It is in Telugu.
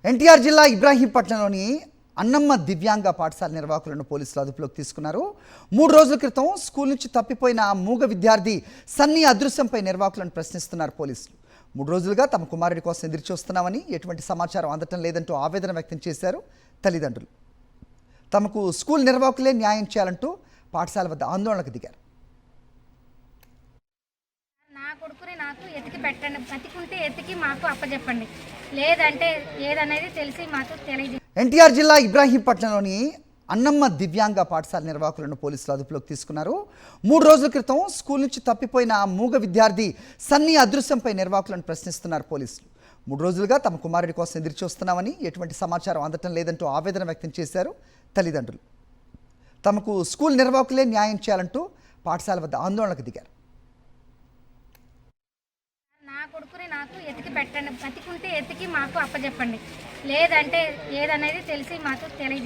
ఎన్టీఆర్ జిల్లా ఇబ్రాహీంపట్నంలోని అన్నమ్మ దివ్యాంగ పాఠశాల నిర్వాహకులను పోలీసులు అదుపులోకి తీసుకున్నారు. 3 రోజుల క్రితం స్కూల్ నుంచి తప్పిపోయిన మూగ విద్యార్థి సన్నీ అదృశ్యంపై నిర్వాహకులను ప్రశ్నిస్తున్నారు పోలీసులు. 3 రోజులుగా తమ కుమారుడి కోసం ఎదురుచూస్తున్నామని, ఎటువంటి సమాచారం అందటం లేదంటూ ఆవేదన వ్యక్తం చేశారు తల్లిదండ్రులు. తమకు స్కూల్ నిర్వాహకులే న్యాయం చేయాలంటూ పాఠశాల వద్ద ఆందోళనకు దిగారు. నా కొడుకుని నాకు ఎతికి పెట్టండి, బతికుంటే ఎతికి మాకు అప్పచెప్పండి, లేదంటే ఏదనేది తెలిసి మాకు తెలియజేయండి. ఎన్టీఆర్ జిల్లా ఇబ్రాహీంపట్నంలోని అన్నమ్మ దివ్యాంగ పాఠశాల నిర్వాహకులను పోలీసులు అదుపులోకి తీసుకున్నారు. 3 రోజుల క్రితం స్కూల్ నుంచి తప్పిపోయిన మూగ విద్యార్థి సన్నీ అదృశ్యంపై నిర్వాహకులను ప్రశ్నిస్తున్నారు పోలీసులు. 3 రోజులుగా తమ కుమారుడి కోసం ఎదురుచూస్తున్నామని, ఎటువంటి సమాచారం అందటం లేదంటూ ఆవేదన వ్యక్తం చేశారు తల్లిదండ్రులు. తమకు స్కూల్ నిర్వాహకులే న్యాయం చేయాలంటూ పాఠశాల వద్ద ఆందోళనకు దిగారు. నా కొడుకుని నాకు ఎతికి పెట్టండి, బతికుంటే ఎతికి మాకు అప్పచెప్పండి, లేదంటే ఏదనేది తెలిసి మాకు తెలియజేయండి.